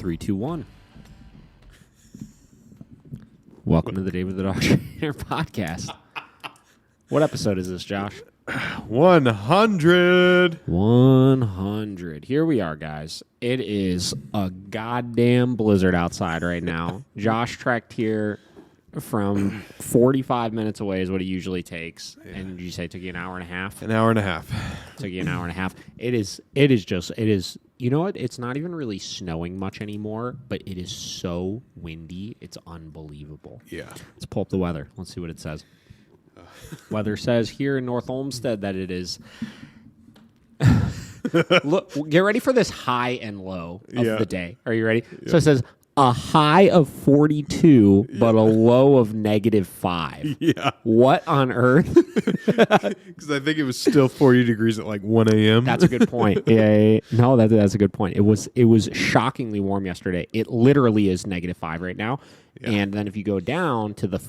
3, 2, 1. Welcome to the David the Dog Trainer Podcast. What episode is this, Josh? 100. 100. Here we are, guys. It is a goddamn blizzard outside right now. Josh trekked here from 45 minutes away is what it usually takes. Yeah. And you say it took you an hour and a half? An hour and a half. Took you an hour and a half. It is, you know what? It's not even really snowing much anymore, but it is so windy. It's unbelievable. Yeah. Let's pull up the weather. Let's see what it says. Weather says here in North Olmsted that it is. Look, get ready for this high and low of the day. Are you ready? Yeah. So it says a high of 42, but a low of -5. Yeah. What on earth? Because I think it was still 40 degrees at like 1 a.m. That's a good point. Yeah. No, that's a good point. It was shockingly warm yesterday. It literally is -5 right now. Yeah. And then if you go down to the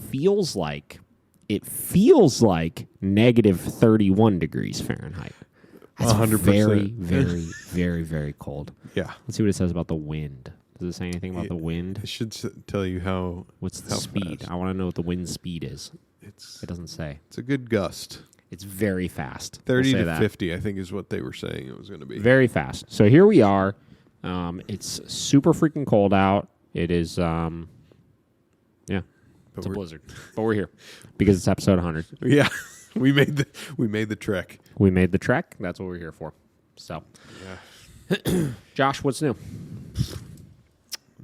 it feels like -31 degrees Fahrenheit. That's 100%. Very, very, very, very cold. Yeah. Let's see what it says about the wind. Does it say anything about the wind? It should tell you What's the speed? Fast. I want to know what the wind speed is. It doesn't say. It's a good gust. It's very fast. 30 to 50, I think, is what they were saying it was going to be. Very fast. So here we are. It's super freaking cold out. It is, it's a blizzard. But we're here because it's episode 100. Yeah. We made the trek. We made the trek. That's what we're here for. So, yeah. Josh, what's new?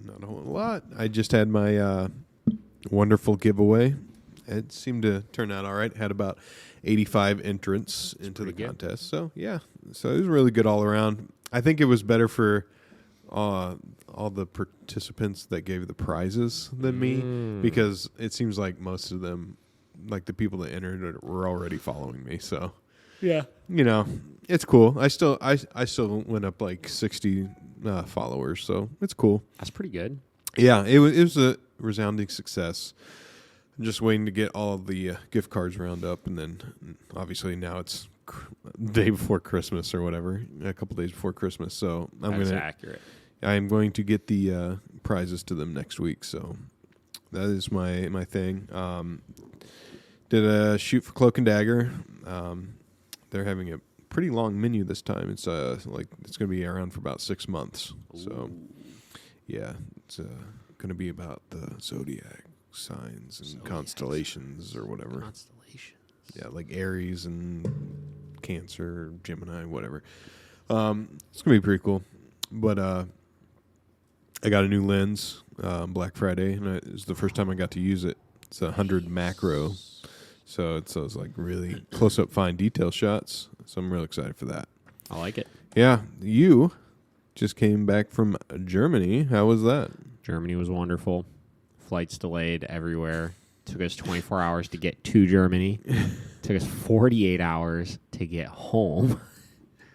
Not a whole lot. I just had my wonderful giveaway. It seemed to turn out all right. Had about 85 entrants into the contest. So, yeah. So it was really good all around. I think it was better for all the participants that gave the prizes than me, because it seems like most of them, like the people that entered it, were already following me. So, yeah, it's cool. I still went up like 60 followers, so it's cool. That's pretty good. Yeah, it was a resounding success. I'm just waiting to get all the gift cards round up, and then obviously now it's day before Christmas or whatever, a couple days before Christmas. So that's accurate. I'm going to get the prizes to them next week. So that is my thing. Did a shoot for Cloak and Dagger. They're having a pretty long menu this time. It's it's going to be around for about 6 months. Ooh. So yeah, it's going to be about the zodiac signs and constellations or whatever. Constellations. Yeah, like Aries and Cancer, Gemini, whatever. It's going to be pretty cool. But I got a new lens Black Friday, and it's the first time I got to use it. It's a 100 macro, so it's like really close-up fine detail shots. So I'm really excited for that. I like it. Yeah, you just came back from Germany. How was that? Germany was wonderful. Flights delayed everywhere. Took us 24 hours to get to Germany. Took us 48 hours to get home.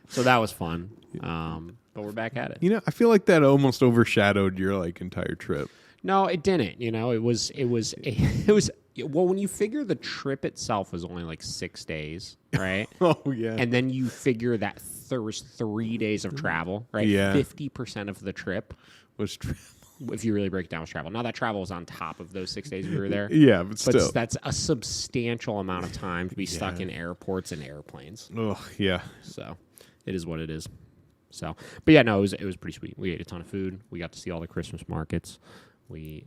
So that was fun. But we're back at it. I feel like that almost overshadowed your entire trip. No, it didn't. It was well, when you figure the trip itself was only like 6 days, right? Oh yeah. And then you figure that there was 3 days of travel, right? Yeah. 50% of the trip was travel. If you really break it down, was travel. Now that travel was on top of those 6 days we were there. Yeah, but still, that's a substantial amount of time to be stuck in airports and airplanes. Oh yeah. So it is what it is. So, but yeah, no, it was pretty sweet. We ate a ton of food. We got to see all the Christmas markets. We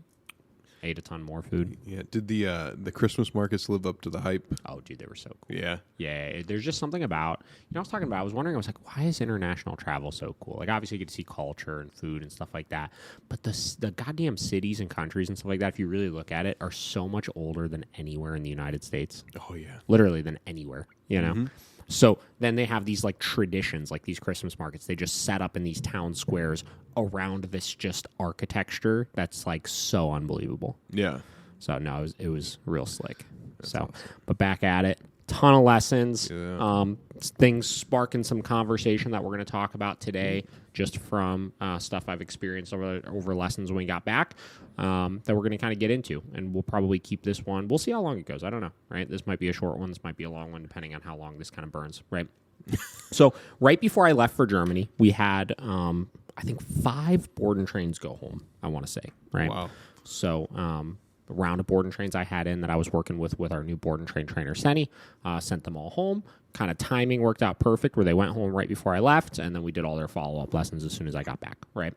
ate a ton more food. Yeah. Did the Christmas markets live up to the hype? Oh, dude, they were so cool. Yeah. Yeah. There's just something about, I was wondering, I was like, why is international travel so cool? Like, obviously you get to see culture and food and stuff like that. But the goddamn cities and countries and stuff like that, if you really look at it, are so much older than anywhere in the United States. Oh, yeah. Literally than anywhere, Mm-hmm. So then they have these traditions, like these Christmas markets. They just set up in these town squares around this just architecture that's so unbelievable. Yeah. So no, it was real slick. That's awesome. But back at it, ton of lessons, yeah. Things sparking some conversation that we're going to talk about today, just from stuff I've experienced over lessons when we got back, that we're going to kind of get into. And we'll probably keep this one. We'll see how long it goes. I don't know, right? This might be a short one. This might be a long one, depending on how long this kind of burns, right? So right before I left for Germany, we had I think 5 board and trains go home, I want to say, right? Wow. So the round of board and trains I had in that I was working with our new board and train trainer, Senny, sent them all home. Kind of timing worked out perfect where they went home right before I left, and then we did all their follow-up lessons as soon as I got back, right?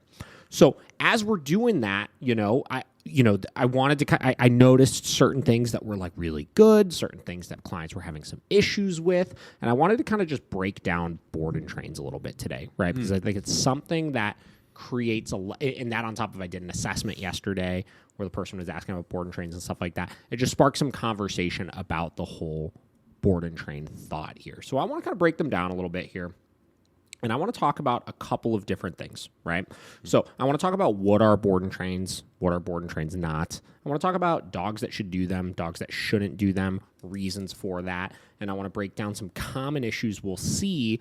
So as we're doing that, I wanted to, I noticed certain things that were like really good, certain things that clients were having some issues with, and I wanted to kind of just break down board and trains a little bit today, right? Because I think it's something that creates and that on top of I did an assessment yesterday where the person was asking about board and trains and stuff like that. It just sparked some conversation about the whole board and train thought here. So I want to kind of break them down a little bit here. And I want to talk about a couple of different things, right? So I want to talk about what are board and trains, what are board and trains not. I want to talk about dogs that should do them, dogs that shouldn't do them, reasons for that. And I want to break down some common issues we'll see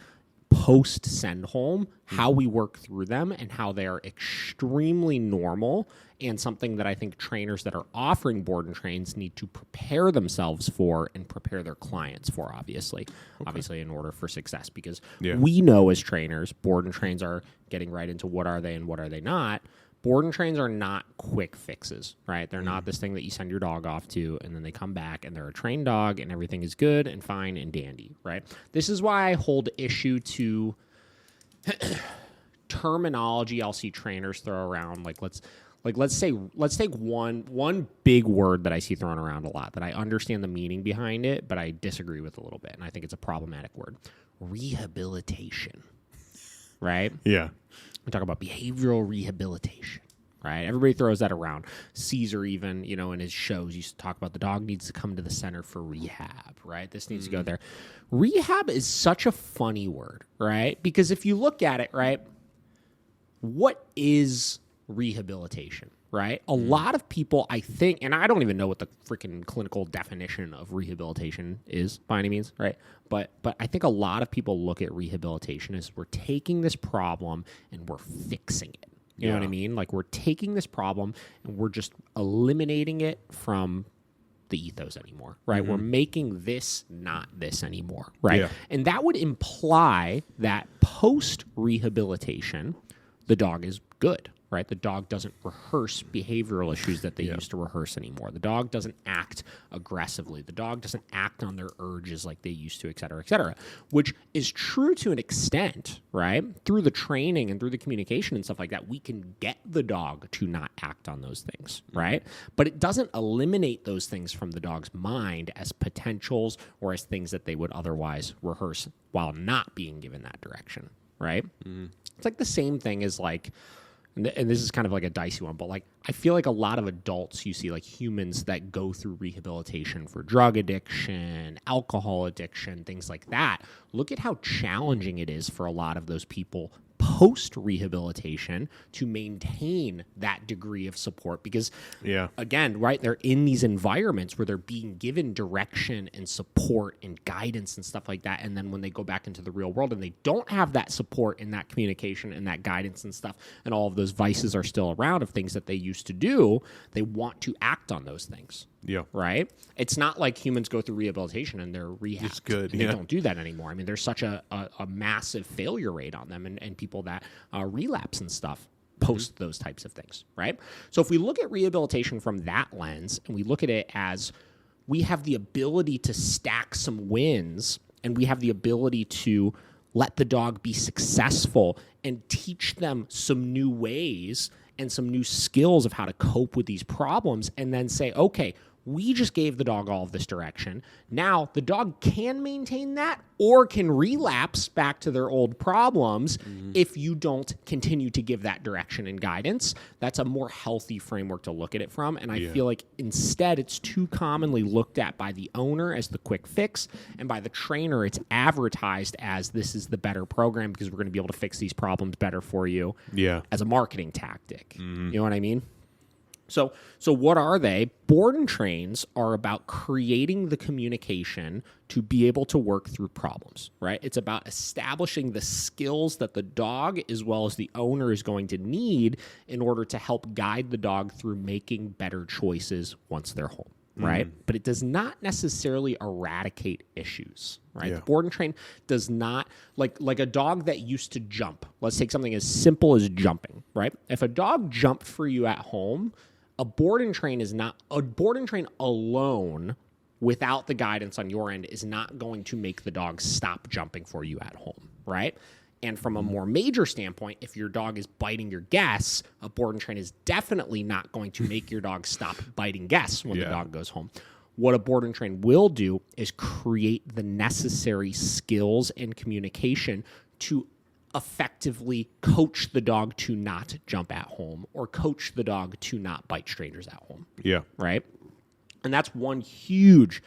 post send home, how we work through them, and how they are extremely normal and something that I think trainers that are offering board and trains need to prepare themselves for and prepare their clients for, obviously, in order for success. Because we know as trainers, board and trains are getting right into what are they and what are they not. Board and trains are not quick fixes, right? They're not this thing that you send your dog off to and then they come back and they're a trained dog and everything is good and fine and dandy, right? This is why I hold issue to terminology I'll see trainers throw around. Let's take one big word that I see thrown around a lot that I understand the meaning behind it, but I disagree with a little bit, and I think it's a problematic word. Rehabilitation, right? Yeah. We talk about behavioral rehabilitation, right? Everybody throws that around. Caesar even, in his shows used to talk about the dog needs to come to the center for rehab, right? This needs to go there. Rehab is such a funny word, right? Because if you look at it, right, what is rehabilitation, right? A lot of people, I think, and I don't even know what the freaking clinical definition of rehabilitation is by any means, right? But I think a lot of people look at rehabilitation as we're taking this problem and we're fixing it. You know what I mean? Like we're taking this problem and we're just eliminating it from the ethos anymore, right? We're making this not this anymore, right? Yeah. And that would imply that post-rehabilitation, the dog is good, right? The dog doesn't rehearse behavioral issues that they used to rehearse anymore. The dog doesn't act aggressively. The dog doesn't act on their urges like they used to, et cetera, which is true to an extent, right? Through the training and through the communication and stuff like that, we can get the dog to not act on those things, right? But it doesn't eliminate those things from the dog's mind as potentials or as things that they would otherwise rehearse while not being given that direction, right? It's like the same thing as like, and this is kind of like a dicey one, but like I feel like a lot of adults you see, like humans that go through rehabilitation for drug addiction, alcohol addiction, things like that. Look at how challenging it is for a lot of those people post-rehabilitation to maintain that degree of support because, again, right, they're in these environments where they're being given direction and support and guidance and stuff like that, and then when they go back into the real world and they don't have that support and that communication and that guidance and stuff, and all of those vices are still around of things that they used to do, they want to act on those things. Yeah. Right? It's not like humans go through rehabilitation and they're rehabbed. It's good. They don't do that anymore. I mean, there's such a massive failure rate on them and people that relapse and stuff post those types of things, right? So if we look at rehabilitation from that lens and we look at it as we have the ability to stack some wins and we have the ability to let the dog be successful and teach them some new ways and some new skills of how to cope with these problems and then say, okay, we just gave the dog all of this direction. Now the dog can maintain that or can relapse back to their old problems if you don't continue to give that direction and guidance. That's a more healthy framework to look at it from. And I feel like instead it's too commonly looked at by the owner as the quick fix and by the trainer it's advertised as this is the better program because we're going to be able to fix these problems better for you as a marketing tactic. You know what I mean? So what are they? Board and trains are about creating the communication to be able to work through problems, right? It's about establishing the skills that the dog as well as the owner is going to need in order to help guide the dog through making better choices once they're home, right? But it does not necessarily eradicate issues, right? Yeah. The board and train does not, like a dog that used to jump. Let's take something as simple as jumping, right? If a dog jumped for you at home, a board and train alone without the guidance on your end is not going to make the dog stop jumping for you at home, right? And from a more major standpoint, if your dog is biting your guests, a board and train is definitely not going to make your dog stop biting guests when the dog goes home. What a board and train will do is create the necessary skills and communication to effectively coach the dog to not jump at home or coach the dog to not bite strangers at home. Yeah. Right? And that's one huge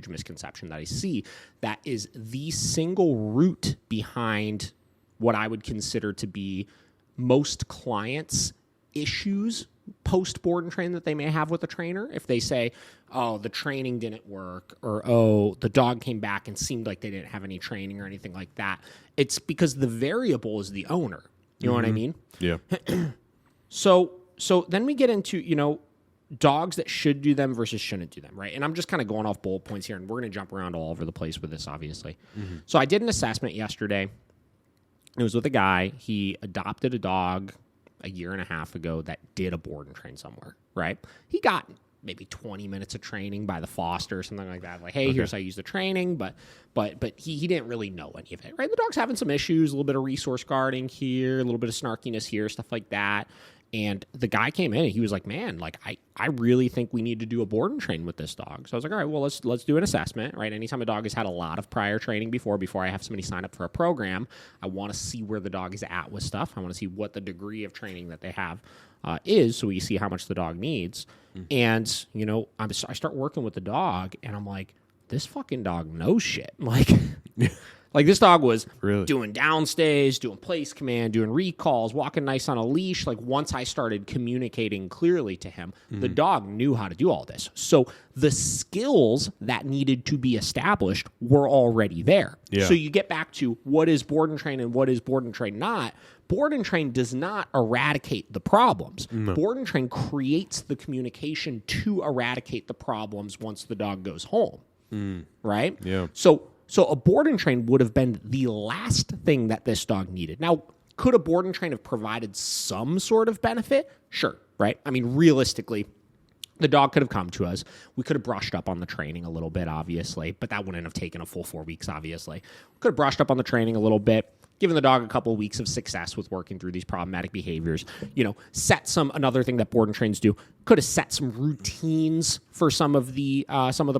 misconception that I see that is the single root behind what I would consider to be most clients' issues post board and train that they may have with a trainer. If they say, oh, the training didn't work, or oh, the dog came back and seemed like they didn't have any training or anything like that, it's because the variable is the owner. You know what I mean? Yeah. So then we get into, dogs that should do them versus shouldn't do them, right? And I'm just kind of going off bullet points here, and we're going to jump around all over the place with this, obviously. So I did an assessment yesterday. It was with a guy. He adopted a dog a year and a half ago that did a board and train somewhere, right? He got maybe 20 minutes of training by the foster or something like that. Like, hey, here's how you use the training, but he didn't really know any of it, right? The dog's having some issues, a little bit of resource guarding here, a little bit of snarkiness here, stuff like that. And the guy came in and he was like, man, like I really think we need to do a board and train with this dog. So I was like, all right, well, let's do an assessment, right? Anytime a dog has had a lot of prior training before I have somebody sign up for a program, I want to see where the dog is at with stuff. I want to see what the degree of training that they have is, so we see how much the dog needs. And, I start working with the dog and I'm like, this fucking dog knows shit. Like this dog was doing downstays, doing place command, doing recalls, walking nice on a leash. Like once I started communicating clearly to him, the dog knew how to do all this. So the skills that needed to be established were already there. Yeah. So you get back to what is board and train and what is board and train not. Board and train does not eradicate the problems. No. Board and train creates the communication to eradicate the problems once the dog goes home. Right? Yeah. So a board and train would have been the last thing that this dog needed. Now, could a board and train have provided some sort of benefit? Sure, right? I mean, realistically, the dog could have come to us. We could have brushed up on the training a little bit, obviously, but that wouldn't have taken a full 4 weeks, obviously. We could have brushed up on the training a little bit, given the dog a couple of weeks of success with working through these problematic behaviors, another thing that board and trains do, could have set some routines for some of the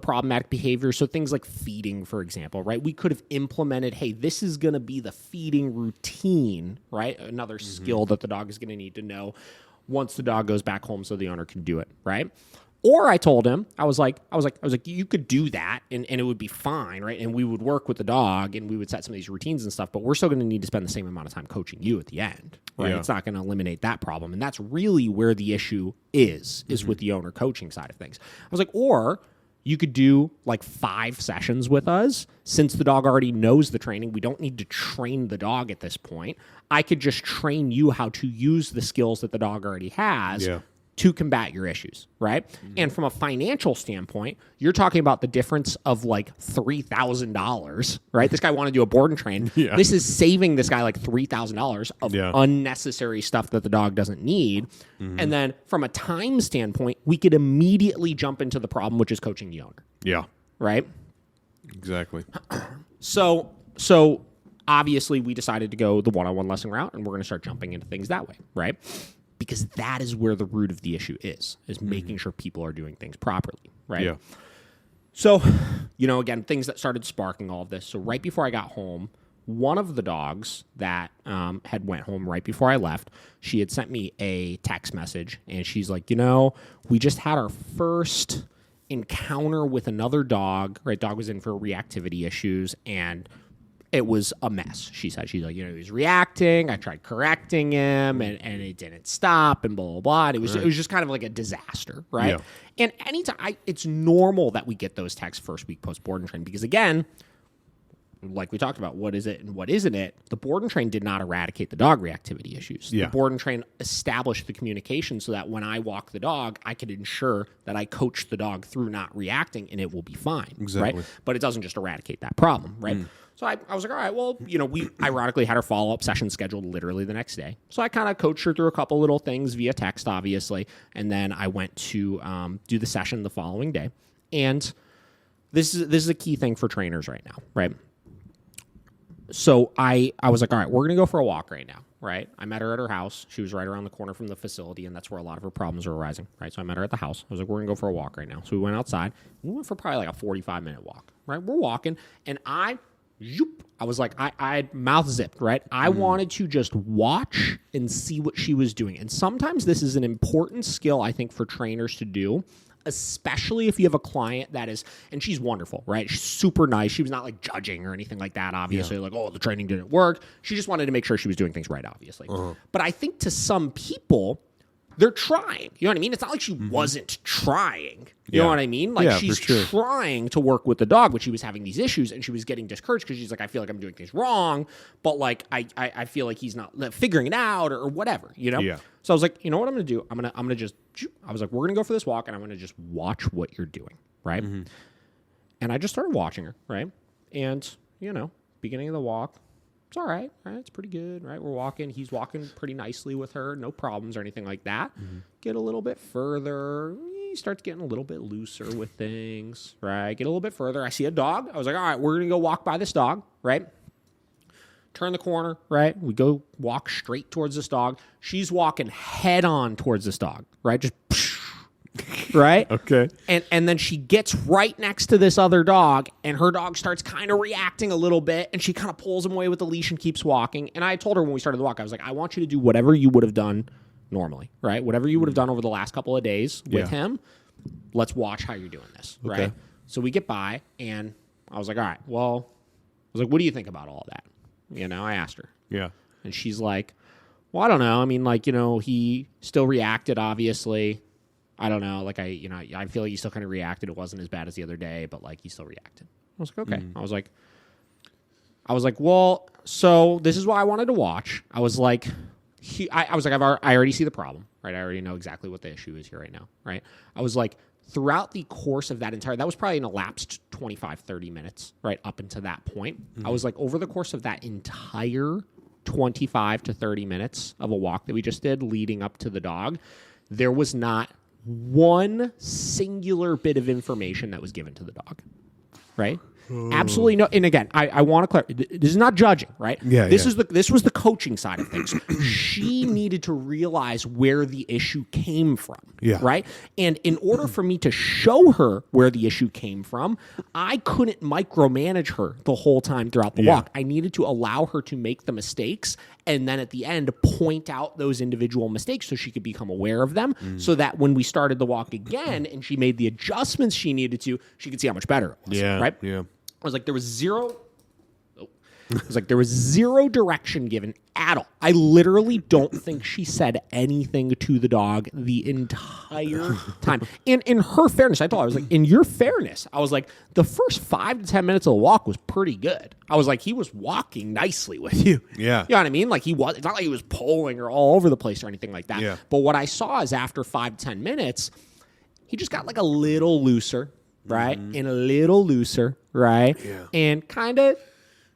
problematic behaviors. So things like feeding, for example, right? We could have implemented, hey, this is going to be the feeding routine, right? Another skill that the dog is going to need to know once the dog goes back home so the owner can do it, right? Or I told him, I was like, you could do that and it would be fine, right? And we would work with the dog and we would set some of these routines and stuff, but we're still going to need to spend the same amount of time coaching you at the end, right? Yeah. It's not going to eliminate that problem. And that's really where the issue is with the owner coaching side of things. I was like, or you could do like 5 sessions with us. Since the dog already knows the training, we don't need to train the dog at this point. I could just train you how to use the skills that the dog already has to combat your issues, right? And from a financial standpoint, you're talking about the difference of like $3,000, right? This guy wanted to do a board and train. Yeah. This is saving this guy like $3,000 of unnecessary stuff that the dog doesn't need. And then from a time standpoint, we could immediately jump into the problem, which is coaching the owner. Yeah. Right? Exactly. So obviously we decided to go the one-on-one lesson route, and we're going to start jumping into things that way, right? Because that is where the root of the issue is making sure people are doing things properly, right? Yeah. So, again, things that started sparking all of this. So right before I got home, one of the dogs that had went home right before I left, she had sent me a text message, and she's like, we just had our first encounter with another dog, right? Dog was in for reactivity issues, and it was a mess. She's like, he was reacting. I tried correcting him, and it didn't stop, and blah, blah, blah. And it was just kind of like a disaster, right? Yeah. And anytime, it's normal that we get those texts first week post board and train, because again, like we talked about, what is it and what isn't it, the board and train did not eradicate the dog reactivity issues. Yeah. The board and train established the communication so that when I walk the dog, I can ensure that I coach the dog through not reacting and it will be fine. Exactly. Right? But it doesn't just eradicate that problem, right? So I was like, all right, well, we ironically had our follow-up session scheduled literally the next day. So I kind of coached her through a couple little things via text, obviously. And then I went to do the session the following day. And this is a key thing for trainers right now, right? So I was like, all right, we're going to go for a walk right now, right? I met her at her house. She was right around the corner from the facility, and that's where a lot of her problems are arising, right? So I met her at the house. I was like, we're going to go for a walk right now. So we went outside. We went for probably like a 45-minute walk, right? We're walking, and I was like, I mouth zipped, right? I wanted to just watch and see what she was doing. And sometimes this is an important skill, I think, for trainers to do, especially if you have a client that is, and she's wonderful, right? She's super nice. She was not like judging or anything like that, obviously, like, oh, the training didn't work. She just wanted to make sure she was doing things right, obviously. But I think to some people, they're trying. You know what I mean? It's not like she wasn't trying. You know what I mean? Like she's trying to work with the dog, but she was having these issues and she was getting discouraged because she's like, I feel like I'm doing things wrong, but like I feel like he's not figuring it out or whatever, Yeah. So I was like, you know what I'm going to do? I'm going to just, I was like, we're going to go for this walk and I'm going to just watch what you're doing, right? And I just started watching her, right? And, beginning of the walk, it's all right, it's pretty good, right? We're walking. He's walking pretty nicely with her. No problems or anything like that. Get a little bit further. He starts getting a little bit looser with things, right? Get a little bit further. I see a dog. I was like, all right, we're going to go walk by this dog, right? Turn the corner, right? We go walk straight towards this dog. She's walking head on towards this dog, right? Just right? Okay. And then she gets right next to this other dog, and her dog starts kind of reacting a little bit, and she kind of pulls him away with the leash and keeps walking. And I told her when we started the walk, I was like, I want you to do whatever you would have done normally, right? Whatever you would have done over the last couple of days with him, let's watch how you're doing this, right? So we get by, and I was like, all right, well, I was like, what do you think about all of that? I asked her. Yeah. And she's like, well, I don't know. I mean, like, he still reacted, obviously. I don't know. Like, I feel like he still kind of reacted. It wasn't as bad as the other day, but like he still reacted. I was like, okay. I was like, well, so this is why I wanted to watch. I was like, I already see the problem, right? I already know exactly what the issue is here right now, right? I was like, throughout the course of that was probably an elapsed 25, 30 minutes, right? Up until that point. I was like, over the course of that entire 25 to 30 minutes of a walk that we just did leading up to the dog, there was not one singular bit of information that was given to the dog, right? Absolutely no. And again, I want to clarify. This is not judging, right? This was the coaching side of things. She needed to realize where the issue came from, right? And in order for me to show her where the issue came from, I couldn't micromanage her the whole time throughout the walk. I needed to allow her to make the mistakes and then at the end point out those individual mistakes so she could become aware of them so that when we started the walk again and she made the adjustments she needed to, she could see how much better it was, right? I was like, there was zero direction given at all. I literally don't think she said anything to the dog the entire time. And in her fairness, I told her, I was like, in your fairness, I was like, the first 5 to 10 minutes of the walk was pretty good. I was like, he was walking nicely with you. Yeah. You know what I mean? Like it's not like he was pulling or all over the place or anything like that. Yeah. But what I saw is after 5 to 10 minutes, he just got like a little looser. Right? And a little looser, right? Yeah. And kind of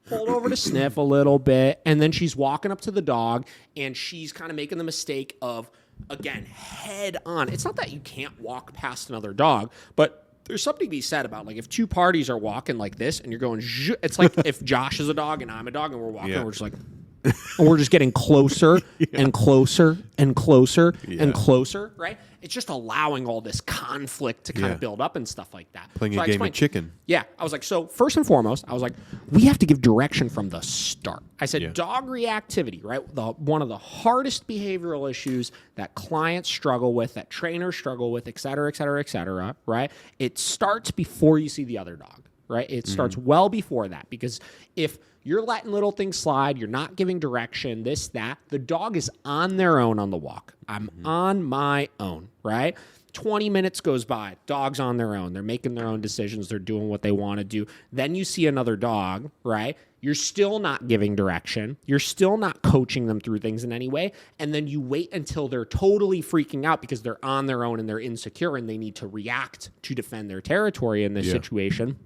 pulled over to sniff a little bit. And then she's walking up to the dog and she's kind of making the mistake of, again, head on. It's not that you can't walk past another dog, but there's something to be said about like if two parties are walking like this and you're going, it's like if Josh is a dog and I'm a dog and we're walking, and we're just like, and we're just getting closer and closer and closer and closer, right? It's just allowing all this conflict to kind of build up and stuff like that. Playing a game of chicken. Yeah. I was like, so first and foremost, I was like, we have to give direction from the start. I said, dog reactivity, right? One of the hardest behavioral issues that clients struggle with, that trainers struggle with, et cetera, right? It starts before you see the other dog, right? It starts well before that because if you're letting little things slide, you're not giving direction, this, that. The dog is on their own on the walk. I'm on my own, right? 20 minutes goes by. Dog's on their own. They're making their own decisions. They're doing what they want to do. Then you see another dog, right? You're still not giving direction. You're still not coaching them through things in any way. And then you wait until they're totally freaking out because they're on their own and they're insecure and they need to react to defend their territory in this situation.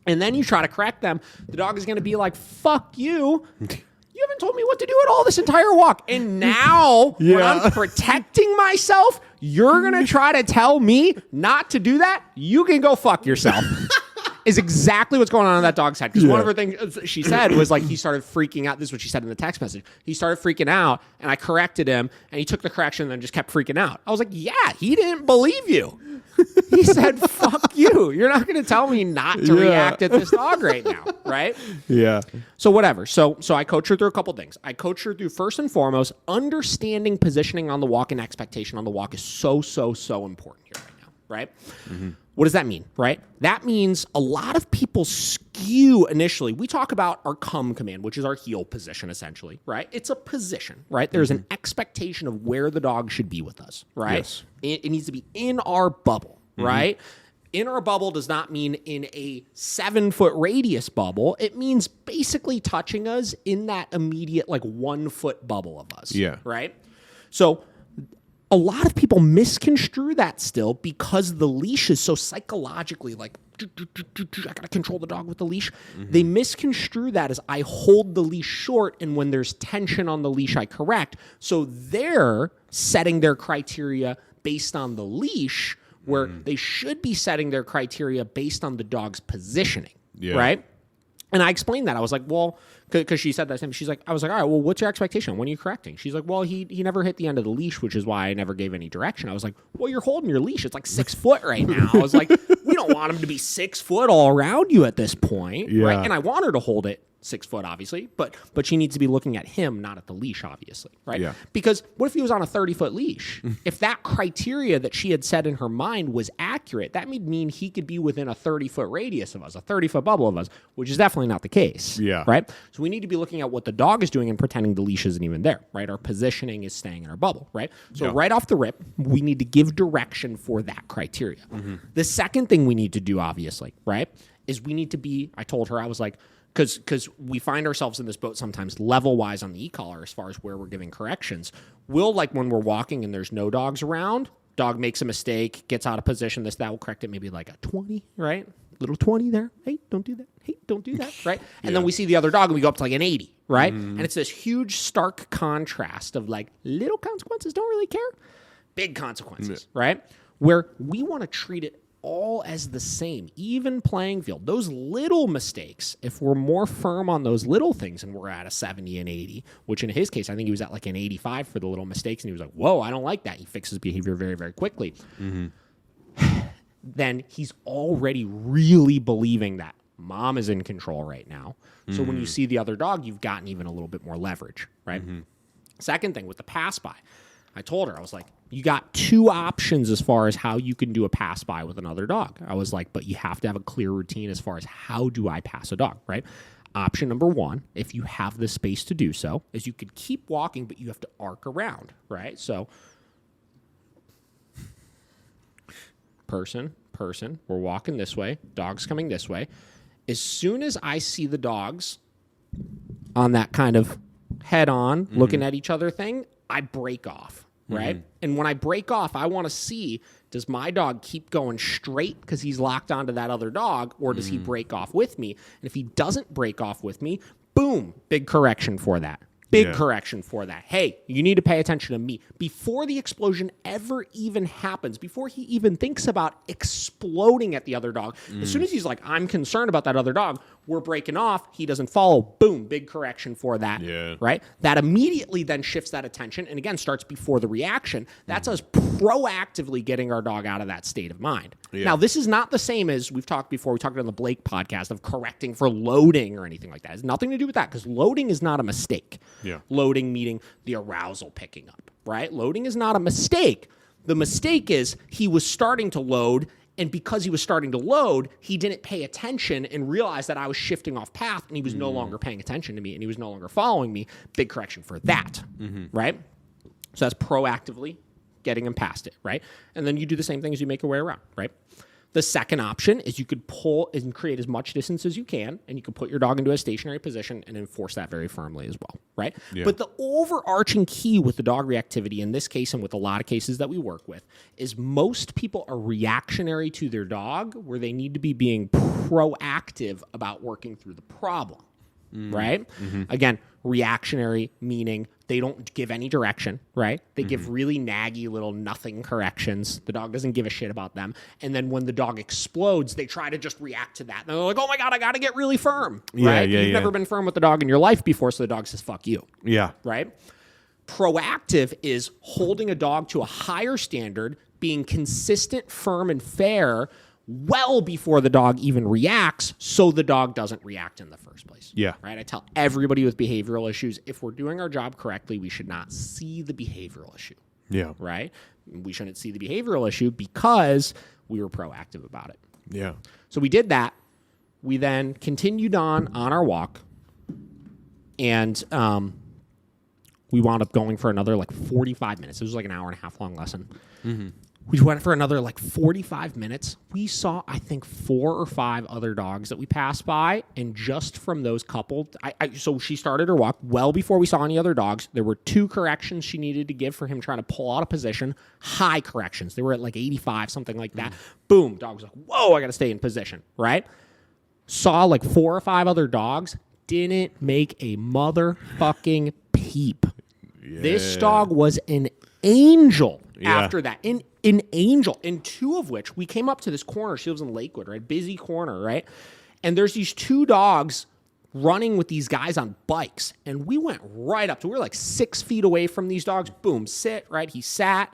And then you try to correct them. The dog is going to be like, fuck you. You haven't told me what to do at all this entire walk. And now, when I'm protecting myself, you're going to try to tell me not to do that? You can go fuck yourself. Is exactly what's going on in that dog's head. Because one of her things she said was like he started freaking out. This is what she said in the text message. He started freaking out, and I corrected him, and he took the correction and then just kept freaking out. I was like, yeah, he didn't believe you. He said, fuck you. You're not going to tell me not to react at this dog right now, right? Yeah. So whatever. So I coach her through a couple things. I coach her through, first and foremost, understanding positioning on the walk and expectation on the walk is so important here right now, right? Mm-hmm. What does that mean, right? That means a lot of people skew initially. We talk about our come command, which is our heel position, essentially, right? It's a position, right? There's an expectation of where the dog should be with us, right? Yes. It needs to be in our bubble, right? In our bubble does not mean in a 7-foot radius bubble. It means basically touching us in that immediate, like 1-foot bubble of us, right? So a lot of people misconstrue that still because the leash is so psychologically like, I got to control the dog with the leash. They misconstrue that as I hold the leash short, and when there's tension on the leash, I correct. So they're setting their criteria based on the leash, where they should be setting their criteria based on the dog's positioning, right? And I explained that. I was like, well, because she said that to me. She's like, I was like, all right, well, what's your expectation? When are you correcting? She's like, well, he never hit the end of the leash, which is why I never gave any direction. I was like, well, you're holding your leash. It's like 6 foot right now. I was like, we don't want him to be 6 foot all around you at this point, right? And I want her to hold it 6 foot, obviously, but she needs to be looking at him, not at the leash, obviously, right? Yeah. Because what if he was on a 30-foot leash? If that criteria that she had set in her mind was accurate, that would mean he could be within a 30-foot radius of us, a 30-foot bubble of us, which is definitely not the case, right? So we need to be looking at what the dog is doing and pretending the leash isn't even there, right? Our positioning is staying in our bubble, right? So right off the rip, we need to give direction for that criteria. The second thing we need to do, obviously, right, is we need to be, I told her, I was like, because we find ourselves in this boat sometimes level-wise on the e-collar as far as where we're giving corrections. We'll, like when we're walking and there's no dogs around, dog makes a mistake, gets out of position, that will correct it maybe like a 20, right? Little 20 there. Hey, don't do that. Hey, don't do that, right? And then we see the other dog and we go up to like an 80, right? And it's this huge stark contrast of like little consequences, don't really care. Big consequences, right? Where we want to treat it all as the same, even playing field. Those little mistakes, if we're more firm on those little things and we're at a 70 and 80, which in his case, I think he was at like an 85 for the little mistakes, and he was like, whoa, I don't like that. He fixes behavior very, very quickly. Then he's already really believing that mom is in control right now. So when you see the other dog, you've gotten even a little bit more leverage, right? Second thing, with the pass by, I told her, I was like, you got 2 options as far as how you can do a pass by with another dog. I was like, but you have to have a clear routine as far as how do I pass a dog, right? Option number 1, if you have the space to do so, is you could keep walking, but you have to arc around, right? So person, we're walking this way, dog's coming this way. As soon as I see the dogs on that kind of head on, looking at each other thing, I break off. Right? And when I break off, I want to see, does my dog keep going straight because he's locked onto that other dog, or does he break off with me? And if he doesn't break off with me, boom, big correction for that. Big correction for that. Hey, you need to pay attention to me. Before the explosion ever even happens, before he even thinks about exploding at the other dog, as soon as he's like, I'm concerned about that other dog, we're breaking off, he doesn't follow, boom, big correction for that, right? That immediately then shifts that attention, and again, starts before the reaction. That's us proactively getting our dog out of that state of mind. Now, this is not the same as we've talked before, we talked on the Blake podcast of correcting for loading or anything like that. It has nothing to do with that, because loading is not a mistake. Loading meaning the arousal picking up, right? Loading is not a mistake. The mistake is he was starting to load, and because he was starting to load, he didn't pay attention and realized that I was shifting off path, and he was no longer paying attention to me, and he was no longer following me. Big correction for that, right? So that's proactively getting him past it, right? And then you do the same thing as you make your way around, right? The second option is you could pull and create as much distance as you can, and you can put your dog into a stationary position and enforce that very firmly as well, right? Yeah. But the overarching key with the dog reactivity in this case and with a lot of cases that we work with is most people are reactionary to their dog where they need to be being proactive about working through the problem, right? Mm-hmm. Again, reactionary meaning they don't give any direction, right? They give really naggy little nothing corrections. The dog doesn't give a shit about them. And then when the dog explodes, they try to just react to that. And they're like, oh my God, I got to get really firm, right? You've never been firm with the dog in your life before, so the dog says, fuck you. Yeah. Right? Proactive is holding a dog to a higher standard, being consistent, firm, and fair well before the dog even reacts, so the dog doesn't react in the first place. Yeah. Right? I tell everybody with behavioral issues, if we're doing our job correctly, we should not see the behavioral issue. Yeah. Right? We shouldn't see the behavioral issue because we were proactive about it. Yeah. So we did that. We then continued on our walk, and we wound up going for another 45 minutes. It was like an hour and a half long lesson. Mm-hmm. We went for another 45 minutes. We saw, I think, 4 or 5 other dogs that we passed by. And just from those couple, so she started her walk well before we saw any other dogs. There were 2 corrections she needed to give for him trying to pull out of position. High corrections. They were at 85, something like that. Boom. Dog was like, whoa, I got to stay in position, right? Saw 4 or 5 other dogs. Didn't make a motherfucking peep. Yeah. This dog was an angel after that. An angel. And 2 of which, we came up to this corner. She lives in Lakewood, right? Busy corner, right? And there's these 2 dogs running with these guys on bikes. And we went right up to, we were 6 feet away from these dogs. Boom, sit, right? He sat.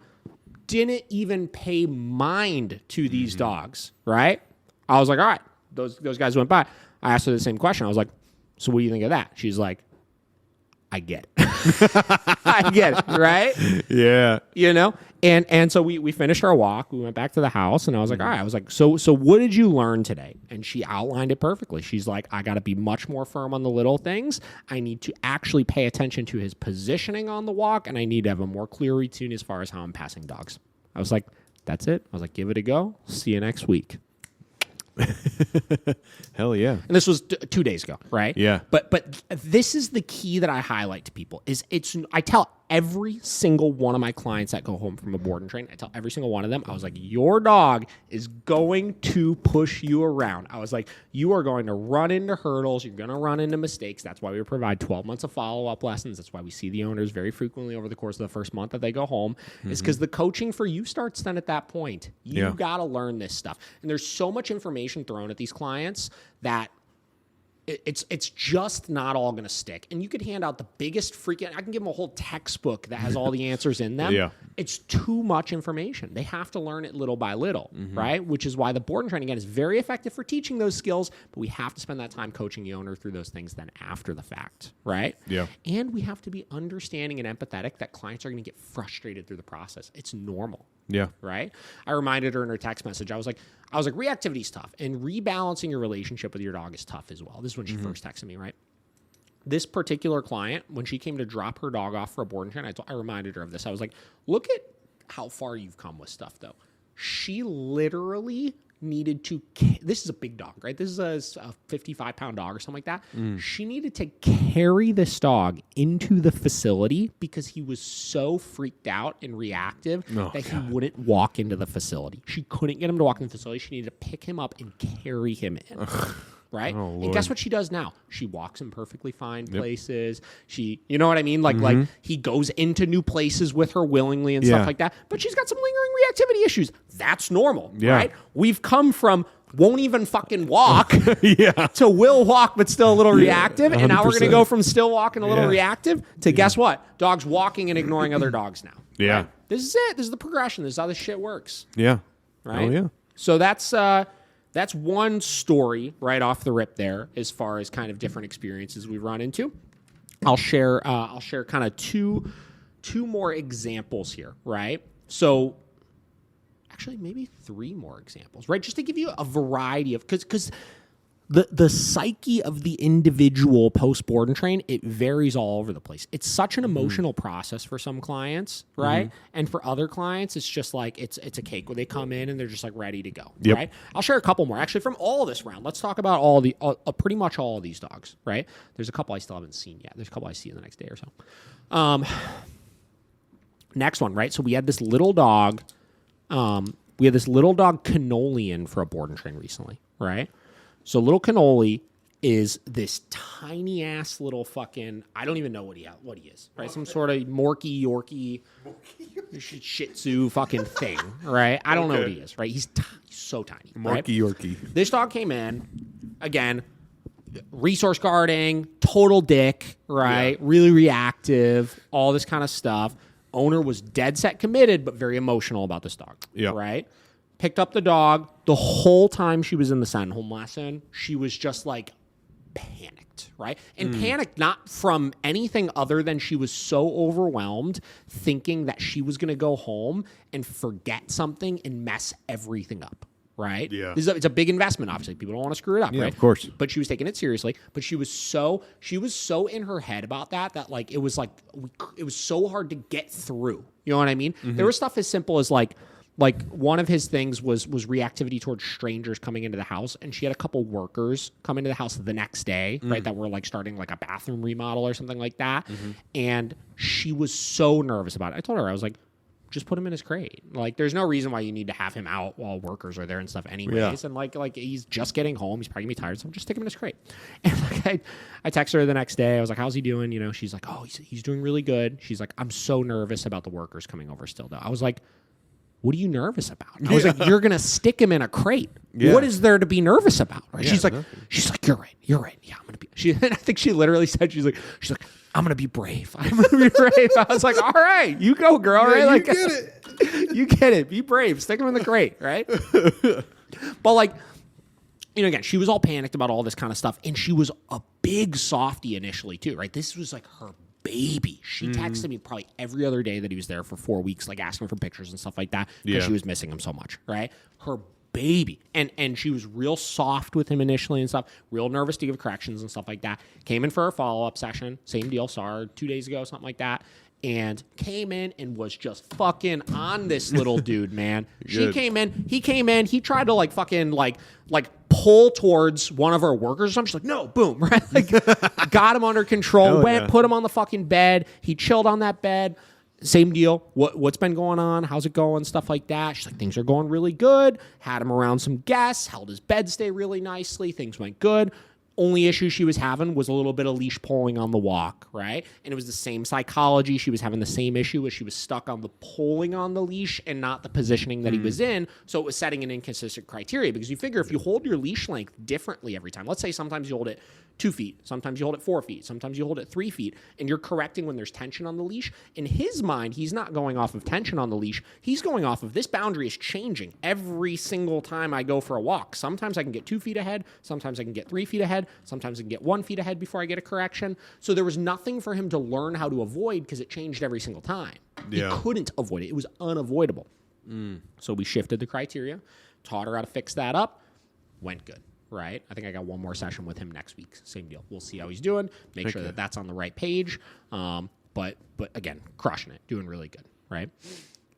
Didn't even pay mind to these dogs, right? I was like, all right. Those guys went by. I asked her the same question. I was like, so what do you think of that? She's like, I get it. I get it, right? Yeah. You know? And so we finished our walk. We went back to the house, and I was like, all right. I was like, so what did you learn today? And she outlined it perfectly. She's like, I got to be much more firm on the little things. I need to actually pay attention to his positioning on the walk, and I need to have a more clear routine as far as how I'm passing dogs. I was like, that's it. I was like, give it a go. See you next week. Hell yeah. And this was 2 days ago, right? Yeah. But this is the key that I highlight to people is I tell every single one of my clients that go home from a board and train, I tell every single one of them, I was like, your dog is going to push you around. I was like, you are going to run into hurdles. You're going to run into mistakes. That's why we provide 12 months of follow-up lessons. That's why we see the owners very frequently over the course of the first month that they go home. It's because the coaching for you starts then at that point. You got to learn this stuff. And there's so much information thrown at these clients that it's just not all going to stick. And you could hand out the biggest freaking, I can give them a whole textbook that has all the answers in them. Yeah. It's too much information. They have to learn it little by little, right? Which is why the board and train, again, is very effective for teaching those skills, but we have to spend that time coaching the owner through those things then after the fact, right? Yeah. And we have to be understanding and empathetic that clients are going to get frustrated through the process. It's normal. Yeah. Right? I reminded her in her text message, I was like, reactivity is tough, and rebalancing your relationship with your dog is tough as well. This is when she first texted me, right? This particular client, when she came to drop her dog off for a board and train, I reminded her of this. I was like, look at how far you've come with stuff, though. She literally needed to, this is a big dog, right? This is a 55-pound dog or something like that. She needed to carry this dog into the facility because he was so freaked out and reactive that he wouldn't walk into the facility. She couldn't get him to walk in the facility. She needed to pick him up and carry him in. Right? Oh, and guess what she does now? She walks in perfectly fine places. She, you know what I mean? Like he goes into new places with her willingly and stuff like that. But she's got some lingering reactivity issues. That's normal, right? We've come from won't even fucking walk to will walk but still a little reactive. 100%. And now we're going to go from still walking a little reactive to guess what? Dogs walking and ignoring other dogs now. Yeah. Right? This is it. This is the progression. This is how this shit works. Yeah. Right? Oh, yeah. So that's one story right off the rip there as far as kind of different experiences we've run into. I'll share kind of two more examples here, right? So actually maybe 3 more examples, right? Just to give you a variety of, because the psyche of the individual post board and train, it varies all over the place. It's such an emotional process for some clients, right? And for other clients, it's just like it's a cake where they come in and they're just like ready to go, right? I'll share a couple more actually from all this round. Let's talk about all the pretty much all of these dogs, right? There's a couple I still haven't seen yet. There's a couple I see in the next day or so. Next one, right? So we had this little dog. We had this little dog cannoli in for a board and train recently, right? So little cannoli is this tiny ass little fucking, I don't even know what he is, right? Some sort of Morkie Yorkie Shih Tzu fucking thing, right? I don't know what he is, right? He's so tiny. Morkie Yorkie. This dog came in, again, resource guarding, total dick, right? Really reactive, all this kind of stuff. Owner was dead set committed, but very emotional about this dog, right? Picked up the dog. The whole time she was in the Send Home lesson, she was just like panicked, right? And panicked not from anything other than she was so overwhelmed thinking that she was going to go home and forget something and mess everything up, right? Yeah. It's a big investment, obviously. People don't want to screw it up, right? Of course. But she was taking it seriously. But she was so in her head about that like it was so hard to get through. You know what I mean? There was stuff as simple as like one of his things was reactivity towards strangers coming into the house, and she had a couple workers come into the house the next day, right, that were like starting like a bathroom remodel or something like that, and she was so nervous about it. I told her, I was like, just put him in his crate. Like, there's no reason why you need to have him out while workers are there and stuff anyways. And like he's just getting home. He's probably gonna be tired, so just stick him in his crate. And like I texted her the next day. I was like, how's he doing? You know, she's like, oh, he's doing really good. She's like, I'm so nervous about the workers coming over still though. I was like, what are you nervous about? I was like, you're going to stick him in a crate. Yeah. What is there to be nervous about? Right? She's like, you're right. You're right. Yeah, I'm going to be. I think she literally said, she's like, I'm going to be brave. I'm going to be brave. I was like, all right, you go, girl. Yeah, right? Like, you get it. You get it. Be brave. Stick him in the crate. Right. But like, you know, again, she was all panicked about all this kind of stuff. And she was a big softie initially too, right? This was like her baby. She texted me probably every other day that he was there for 4 weeks, like asking for pictures and stuff like that because she was missing him so much, right? Her baby. And she was real soft with him initially and stuff, real nervous to give corrections and stuff like that. Came in for her follow-up session, same deal, saw her 2 days ago, something like that, and came in and was just fucking on this little dude, man. He came in, he tried to like fucking like pull towards one of her workers or something. She's like, no, boom, right? Like, got him under control, put him on the fucking bed. He chilled on that bed. Same deal. What's been going on? How's it going? Stuff like that. She's like, things are going really good. Had him around some guests, held his bed stay really nicely. Things went good. Only issue she was having was a little bit of leash pulling on the walk, right? And it was the same psychology. She was having the same issue as she was stuck on the pulling on the leash and not the positioning that he was in. So it was setting an inconsistent criteria because you figure if you hold your leash length differently every time, let's say sometimes you hold it 2 feet, sometimes you hold it 4 feet, sometimes you hold it 3 feet, and you're correcting when there's tension on the leash. In his mind, he's not going off of tension on the leash. He's going off of this boundary is changing every single time I go for a walk. Sometimes I can get 2 feet ahead. Sometimes I can get 3 feet ahead. Sometimes I can get 1 feet ahead before I get a correction. So there was nothing for him to learn how to avoid because it changed every single time. He couldn't avoid it. It was unavoidable. So we shifted the criteria, taught her how to fix that up, went good. Right. I think I got one more session with him next week. Same deal. We'll see how he's doing. Make sure that that's on the right page. But again, crushing it, doing really good. Right.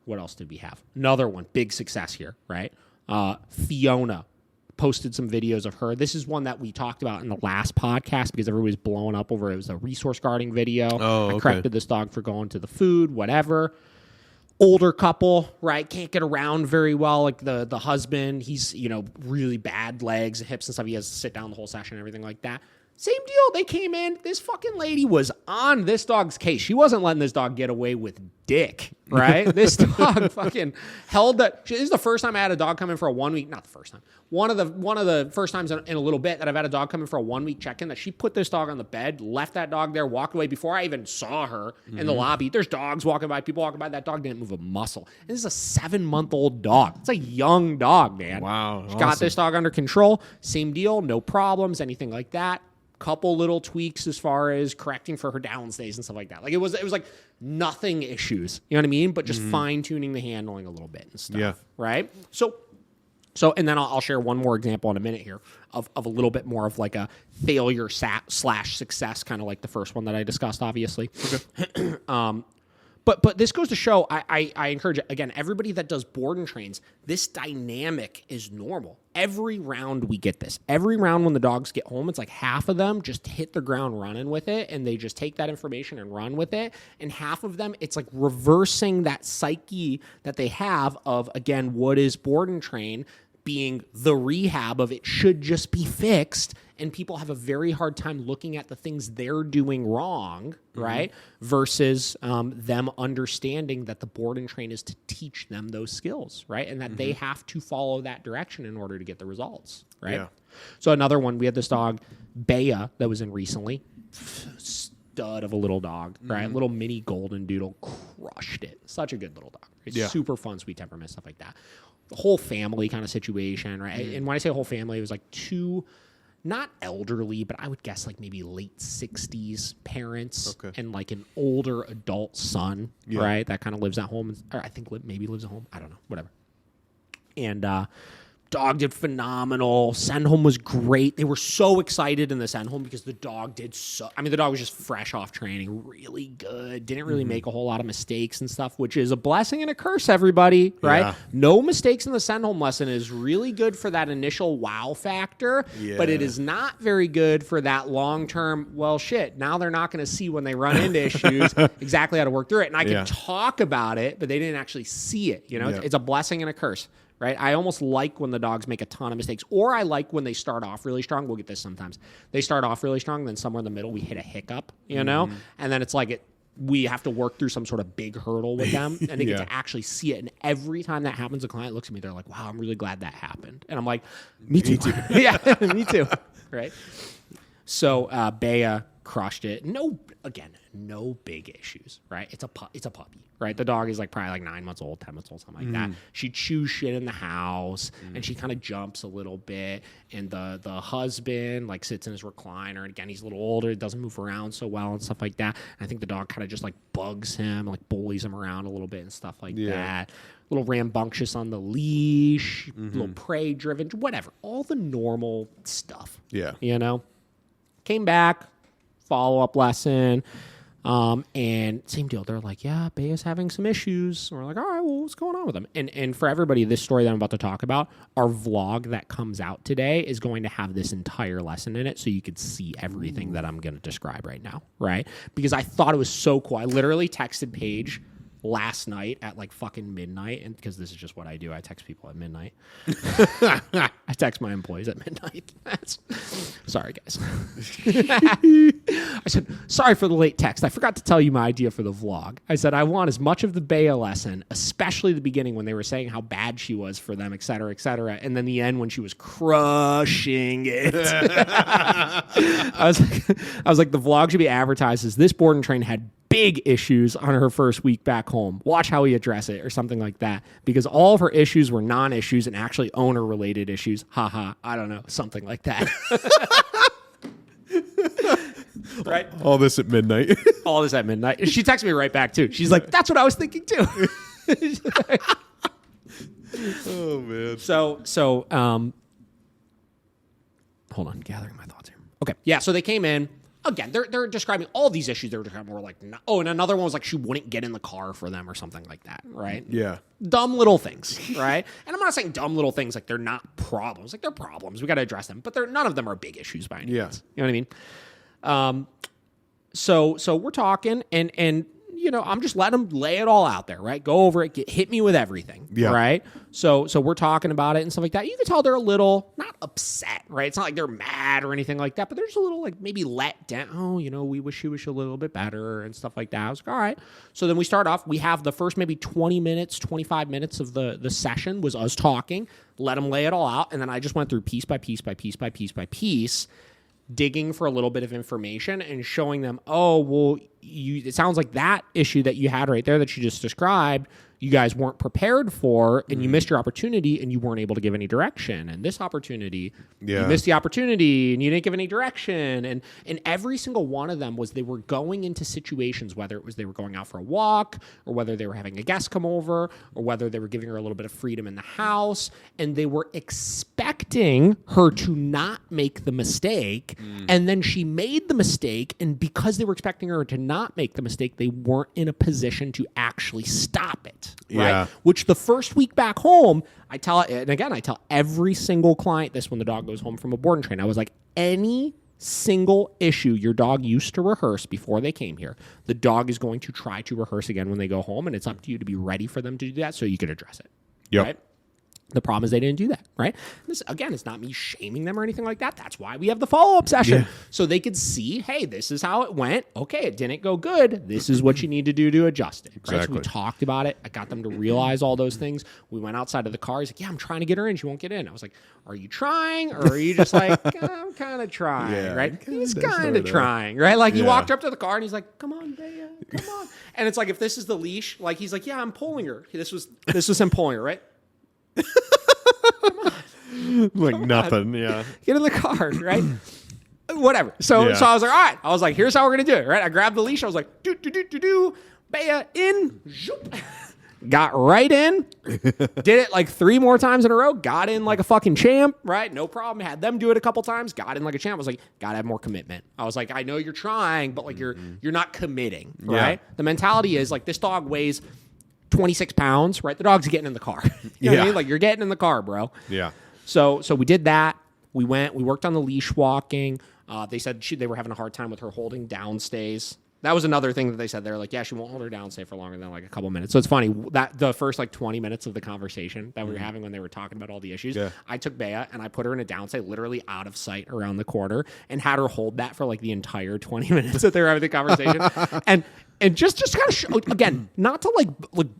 What else did we have? Another one, big success here. Right. Fiona posted some videos of her. This is one that we talked about in the last podcast because everybody was blowing up over it. It was a resource guarding video. I corrected this dog for going to the food, whatever. Older couple, right? Can't get around very well. Like the husband, he's, you know, really bad legs and hips and stuff. He has to sit down the whole session and everything like that. Same deal. They came in. This fucking lady was on this dog's case. She wasn't letting this dog get away with dick, right? This dog fucking held that. This is the first time I had a dog come in for a 1 week. Not the first time. One of the first times in a little bit that I've had a dog come in for a 1 week check-in that she put this dog on the bed, left that dog there, walked away before I even saw her in the lobby. There's dogs walking by, people walking by. That dog didn't move a muscle. And this is a 7-month-old dog. It's a young dog, man. Wow. She got this dog under control. Same deal. No problems, anything like that. Couple little tweaks as far as correcting for her downstays and stuff like that. Like it was like nothing issues, you know what I mean? But just fine tuning the handling a little bit and stuff, right? So So, and then I'll share one more example in a minute here of a little bit more of like a failure / success, kind of like the first one that I discussed, obviously. Okay. But this goes to show, I encourage, again, everybody that does board and trains, this dynamic is normal. Every round we get this. Every round when the dogs get home, it's like half of them just hit the ground running with it, and they just take that information and run with it. And half of them, it's like reversing that psyche that they have of, again, what is board and train being the rehab of it should just be fixed. And people have a very hard time looking at the things they're doing wrong, right? Versus them understanding that the board and train is to teach them those skills, right? And that they have to follow that direction in order to get the results, right? Yeah. So another one, we had this dog, Bea, that was in recently. Stud of a little dog, right? Little mini golden doodle, crushed it. Such a good little dog. Right? Super fun, sweet temperament, stuff like that. The whole family kind of situation, right? And when I say whole family, it was like two, not elderly, but I would guess like maybe late 60s parents and like an older adult son, right? That kind of lives at home, or I think maybe lives at home. I don't know, whatever. And dog did phenomenal. Send home was great. They were so excited in the send home because the dog did so. I mean, the dog was just fresh off training, really good. Didn't really make a whole lot of mistakes and stuff, which is a blessing and a curse, everybody, right? Yeah. No mistakes in the send home lesson is really good for that initial wow factor, but it is not very good for that long term. Well, shit. Now they're not going to see when they run into issues exactly how to work through it. And I can talk about it, but they didn't actually see it. You know, it's a blessing and a curse. Right? I almost like when the dogs make a ton of mistakes, or I like when they start off really strong. We'll get this sometimes. They start off really strong, then somewhere in the middle we hit a hiccup, you know? And then it's like we have to work through some sort of big hurdle with them, and they get to actually see it. And every time that happens, a client looks at me, they're like, wow, I'm really glad that happened. And I'm like, me too. Yeah, me too. Right? So Bea crushed it. No big issues, right? It's a puppy, right? The dog is like probably like 9 months old, 10 months old, something like that. She chews shit in the house, and she kind of jumps a little bit. And the husband like sits in his recliner, and again, he's a little older, doesn't move around so well and stuff like that. And I think the dog kind of just like bugs him, like bullies him around a little bit and stuff like that. A little rambunctious on the leash, a little prey driven, whatever. All the normal stuff. Yeah. You know? Came back, follow-up lesson. And same deal. They're like, yeah, Bea's having some issues. And we're like, all right, well, what's going on with them? And for everybody, this story that I'm about to talk about, our vlog that comes out today is going to have this entire lesson in it, so you could see everything that I'm going to describe right now, right? Because I thought it was so cool. I literally texted Paige last night at like fucking midnight, and because this is just what I do, I text people at midnight. I text my employees at midnight. Sorry, guys. I said, sorry for the late text. I forgot to tell you my idea for the vlog. I said, I want as much of the Bea lesson, especially the beginning when they were saying how bad she was for them, et cetera, and then the end when she was crushing it. I was like, the vlog should be advertised as this board and train had big issues on her first week back home. Watch how we address it, or something like that. Because all of her issues were non-issues and actually owner-related issues. Haha, I don't know, something like that. Right? All this at midnight. All this at midnight. She texted me right back, too. She's like, that's what I was thinking, too. Oh, man. So, hold on, gathering my thoughts here. Okay, yeah, so they came in. Again, they're describing all these issues. They were describing more like, and another one was like she wouldn't get in the car for them or something like that, right? Yeah. Dumb little things, right? And I'm not saying dumb little things like they're not problems. Like they're problems. We got to address them. But none of them are big issues by any means. You know what I mean? So we're talking, and you know, I'm just letting them lay it all out there, right? Go over it, hit me with everything, right? So we're talking about it and stuff like that. You can tell they're a little, not upset, right? It's not like they're mad or anything like that, but they're just a little like maybe let down. Oh, you know, we wish you a little bit better and stuff like that. I was like, all right. So then we start off. We have the first maybe 20 minutes, 25 minutes of the session was us talking, let them lay it all out, and then I just went through piece by piece by piece by piece by piece, digging for a little bit of information and showing them, oh, well, it sounds like that issue that you had right there that you just described, you guys weren't prepared for, and you missed your opportunity, and you weren't able to give any direction. And this opportunity, you missed the opportunity, and you didn't give any direction. And every single one of them was they were going into situations, whether it was they were going out for a walk, or whether they were having a guest come over, or whether they were giving her a little bit of freedom in the house, and they were expecting her to not make the mistake. And then she made the mistake, and because they were expecting her to not make the mistake, they weren't in a position to actually stop it, right? Yeah. Which the first week back home, I tell every single client this when the dog goes home from a board and train. I was like, any single issue your dog used to rehearse before they came here, the dog is going to try to rehearse again when they go home, and it's up to you to be ready for them to do that so you can address it, right? The problem is they didn't do that, right? This, again, it's not me shaming them or anything like that. That's why we have the follow-up session. So they could see, hey, this is how it went. Okay, it didn't go good. This is what you need to do to adjust it. Right? So we talked about it. I got them to realize all those things. We went outside of the car. He's like, yeah, I'm trying to get her in. She won't get in. I was like, are you trying? Or are you just like, I'm kind of trying, right? He's kind of trying, right? Like he walked up to the car and he's like, come on, Bea, come on. And it's like, if this is the leash, like he's like, yeah, I'm pulling her. This was him pulling her, right? Like nothing, Get in the car, right? Whatever. So I was like, all right. I was like, here's how we're gonna do it, right? I grabbed the leash. I was like, do, Bea in, zoop. Got right in, did it like 3 more times in a row, got in like a fucking champ, right? No problem. Had them do it a couple times, got in like a champ. I was like, gotta have more commitment. I was like, I know you're trying, but like you're not committing, right? The mentality is like, this dog weighs 26 pounds, right? The dog's getting in the car. You know what I mean? Like, you're getting in the car, bro. Yeah. So we did that. We worked on the leash walking. They said they were having a hard time with her holding downstays. That was another thing that they said. They're like, yeah, she won't hold her downstay for longer than like a couple minutes. So it's funny that the first like 20 minutes of the conversation that we were having when they were talking about all the issues, I took Bea and I put her in a downstay literally out of sight around the corner and had her hold that for like the entire 20 minutes that they were having the conversation. And just kind of show, again, not to like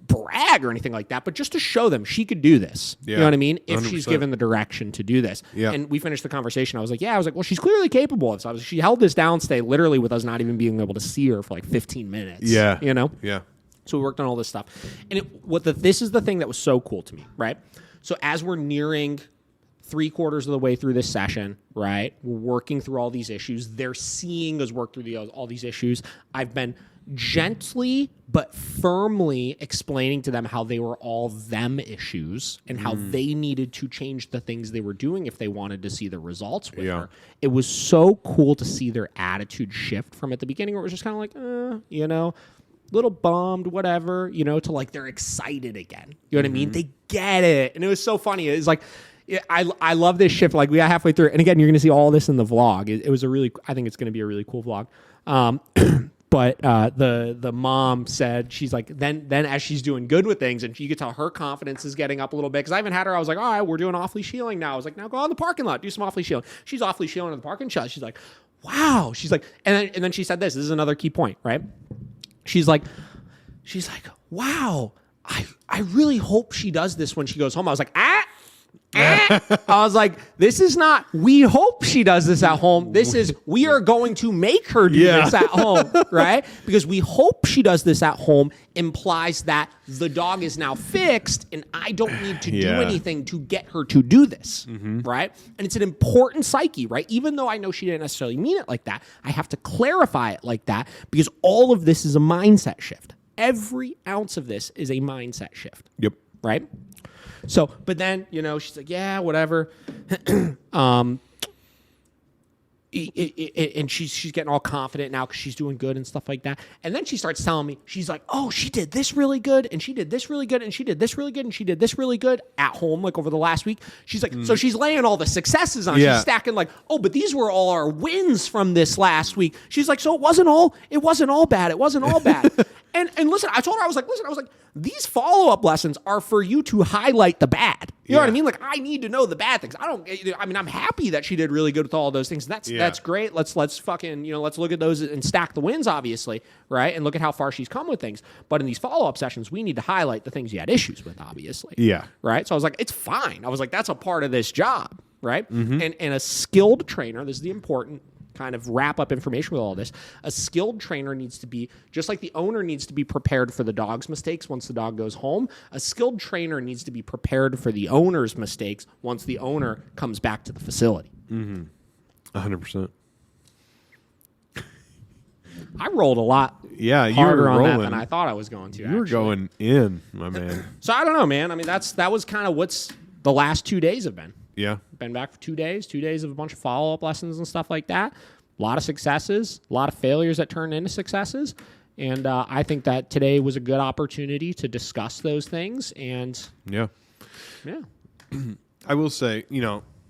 brag or anything like that, but just to show them she could do this. You know what I mean? If 100%. She's given the direction to do this. And we finished the conversation. I was like, well, she's clearly capable of this. She held this downstay literally with us not even being able to see her for like 15 minutes. Yeah. You know? Yeah. So we worked on all this stuff. And this is the thing that was so cool to me, right? So as we're nearing 3/4 of the way through this session, right? We're working through all these issues. They're seeing us work through all these issues. I've been gently but firmly explaining to them how they were all them issues and how they needed to change the things they were doing if they wanted to see the results with her. It was so cool to see their attitude shift from at the beginning where it was just kind of like, little bummed, whatever, to like they're excited again. You know what I mean? They get it. And it was so funny. It's like, I love this shift. Like we got halfway through. And again, you're going to see all this in the vlog. It was I think it's going to be a really cool vlog. But the mom said, she's like, then as she's doing good with things, and you could tell her confidence is getting up a little bit. Because I even had her, I was like, all right, we're doing off-leash healing now. I was like, now go out in the parking lot, do some off-leash healing. She's off-leash healing in the parking lot. She's like, wow. She's like, and then she said this. This is another key point, right? She's like, wow. I really hope she does this when she goes home. I was like, I was like, this is not, we hope she does this at home. This is, we are going to make her do this at home, right? Because we hope she does this at home implies that the dog is now fixed and I don't need to do anything to get her to do this, right? And it's an important psyche, right? Even though I know she didn't necessarily mean it like that, I have to clarify it like that because all of this is a mindset shift. Every ounce of this is a mindset shift. Yep. Right? So, but then, she's like, yeah, whatever. And she's getting all confident now because she's doing good and stuff like that. And then she starts telling me, she's like, oh, she did this really good, and she did this really good, and she did this really good, and she did this really good at home, like over the last week. She's like, so she's laying all the successes on. She's stacking like, oh, but these were all our wins from this last week. She's like, so it wasn't all bad. It wasn't all bad. And listen, I told her, I was like, these follow-up lessons are for you to highlight the bad. You know what I mean? Like, I need to know the bad things. I'm happy that she did really good with all those things. That's great. Let's fucking, let's look at those and stack the wins, obviously, right? And look at how far she's come with things. But in these follow-up sessions, we need to highlight the things you had issues with, obviously. Yeah. Right? So I was like, it's fine. I was like, that's a part of this job, right? And a skilled trainer, this is the important kind of wrap up information with all this. A skilled trainer needs to be, just like the owner needs to be prepared for the dog's mistakes once the dog goes home, a skilled trainer needs to be prepared for the owner's mistakes once the owner comes back to the facility. 100%. I rolled a lot Yeah, you harder were on rolling. that than I thought I was going to. You were going in, my man. So I don't know, man. I mean, that was kind of what's the last 2 days have been. Yeah. Been back for 2 days, 2 days of a bunch of follow-up lessons and stuff like that. A lot of successes, a lot of failures that turned into successes. And I think that today was a good opportunity to discuss those things. And Yeah. yeah. I will say,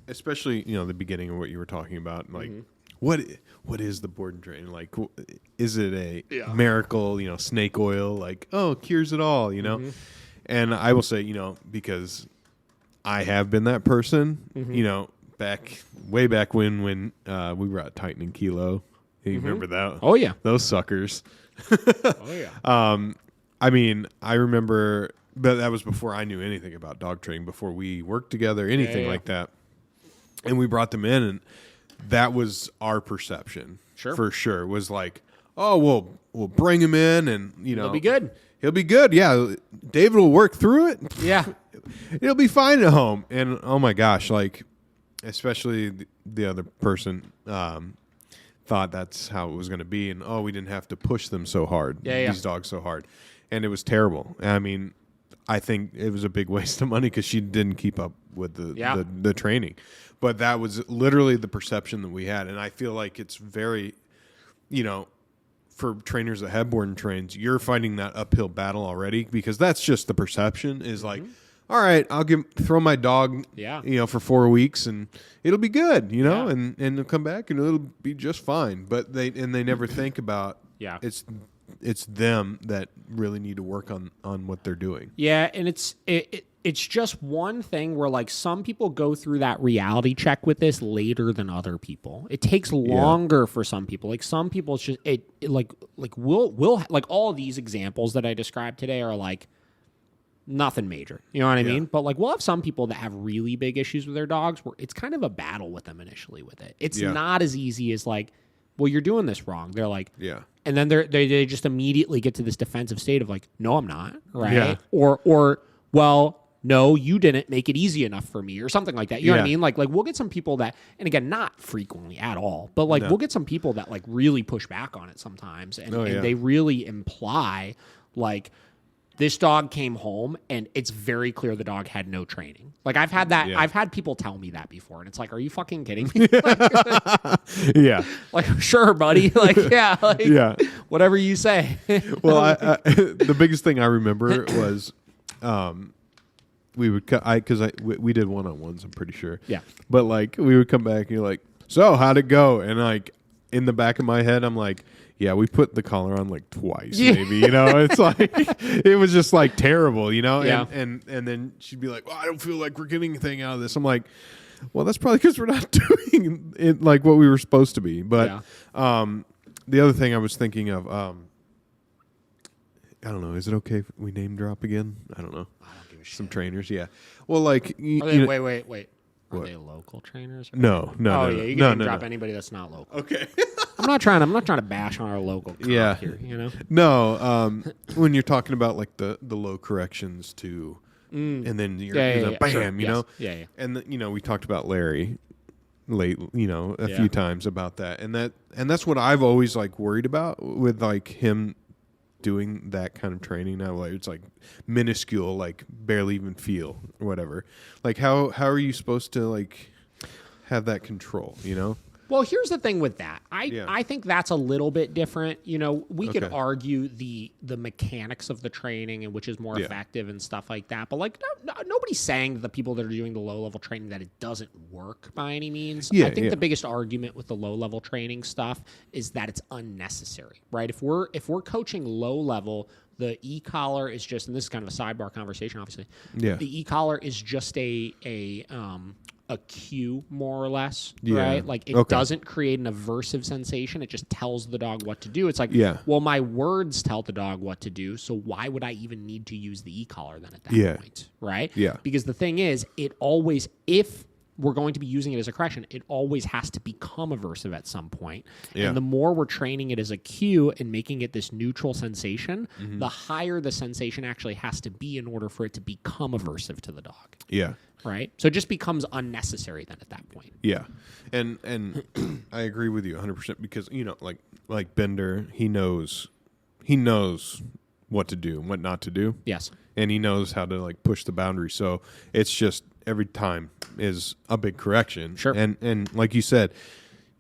especially, the beginning of what you were talking about, like, what is the board and train? Like, is it a miracle, snake oil, like, cures it all, And I will say, because I have been that person, way back when we were at Titan and Kilo. You remember that? Oh, yeah. Those suckers. Oh, yeah. I mean, I remember, but that was before I knew anything about dog training, before we worked together, anything like that. And we brought them in, and that was our perception. Sure. For sure. Was like, we'll bring him in, and, He'll be good. He'll be good. Yeah. David will work through it. Yeah. It'll be fine at home. And, oh, my gosh, like, especially the other person thought that's how it was going to be. And, we didn't have to push them so hard, these dogs so hard. And it was terrible. I mean, I think it was a big waste of money because she didn't keep up with the training. But that was literally the perception that we had. And I feel like it's very, for trainers that have board and trains, you're fighting that uphill battle already because that's just the perception is like, all right, I'll throw my dog, for 4 weeks and it'll be good, and it'll come back and it'll be just fine. But they never think about it's them that really need to work on what they're doing. Yeah, and it's just one thing where like some people go through that reality check with this later than other people. It takes longer for some people. Like some people, it's just we'll like all of these examples that I described today are like nothing major. You know what I mean? But like we'll have some people that have really big issues with their dogs where it's kind of a battle with them initially with it. It's not as easy as like, well, you're doing this wrong. They're like, and then they just immediately get to this defensive state of like, no, I'm not, right? Yeah. Or well, no, you didn't make it easy enough for me or something like that. You know what I mean? Like we'll get some people that, and again, not frequently at all, but like we'll get some people that like really push back on it sometimes. And, and they really imply like this dog came home and it's very clear the dog had no training. Like I've had that. I've had people tell me that before. And it's like, are you fucking kidding me? Like, sure, buddy. Like, whatever you say. Well, the biggest thing I remember was, we would we did one-on-ones, I'm pretty sure. Yeah. But like we would come back and you're like, so how'd it go? And like in the back of my head, I'm like, yeah, we put the collar on like twice, maybe, it's like, it was just like terrible, and then she'd be like, well, I don't feel like we're getting anything out of this. I'm like, well, that's probably because we're not doing it like what we were supposed to be. But the other thing I was thinking of, I don't know, is it okay if we name drop again? I don't know. I don't give a shit. Some trainers, yeah. Well, like, wait. Are they local trainers? No. You can drop anybody that's not local. Okay. I'm not trying to bash on our local here, No, when you're talking about like the low corrections to, and then you're bam, sure. Yeah. And we talked about Larry late, a few times about that, and that's what I've always like worried about with like him doing that kind of training now. Like it's like minuscule, like barely even feel or whatever. Like how are you supposed to like have that control, Well, here's the thing with that. I think that's a little bit different. We could argue the mechanics of the training and which is more effective and stuff like that. But like nobody's saying the people that are doing the low level training that it doesn't work by any means. I think the biggest argument with the low level training stuff is that it's unnecessary, right? If we're coaching low level, the e-collar is just, and this is kind of a sidebar conversation, obviously. Yeah. The e-collar is just a cue, more or less, right? Like it doesn't create an aversive sensation. It just tells the dog what to do. It's like, well, my words tell the dog what to do, so why would I even need to use the e-collar then at that point, right? Yeah. Because the thing is, it always, if we're going to be using it as a correction, it always has to become aversive at some point. Yeah. And the more we're training it as a cue and making it this neutral sensation, the higher the sensation actually has to be in order for it to become aversive to the dog. Yeah. Right? So it just becomes unnecessary then at that point. Yeah. And I agree with you 100% because, like Bender, he knows what to do and what not to do. Yes. And he knows how to like push the boundary. So it's just every time is a big correction. Sure. And like you said,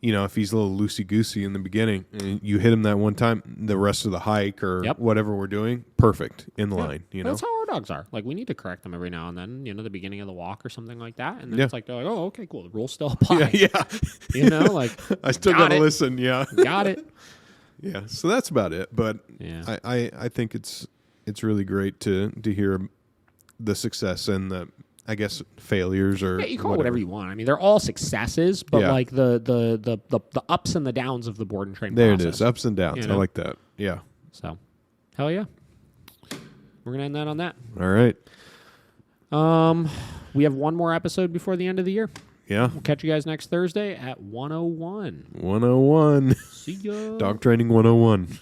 if he's a little loosey-goosey in the beginning and you hit him that one time, the rest of the hike or whatever we're doing, perfect in line, That's how our dogs are. Like, we need to correct them every now and then, the beginning of the walk or something like that. And then it's like, they're like, oh, okay, cool. The rules still apply. Yeah. Like, I still got to listen. Yeah. Got it. Yeah. So that's about it. But I think it's really great to hear the success and the, I guess, failures or you call it whatever you want. I mean, they're all successes, but like the ups and the downs of the board and train there process. It is, ups and downs. I like that. Yeah. So, hell yeah. We're going to end that on that. All right. We have one more episode before the end of the year. Yeah. We'll catch you guys next Thursday at 101. 101. See ya. Dog Training 101.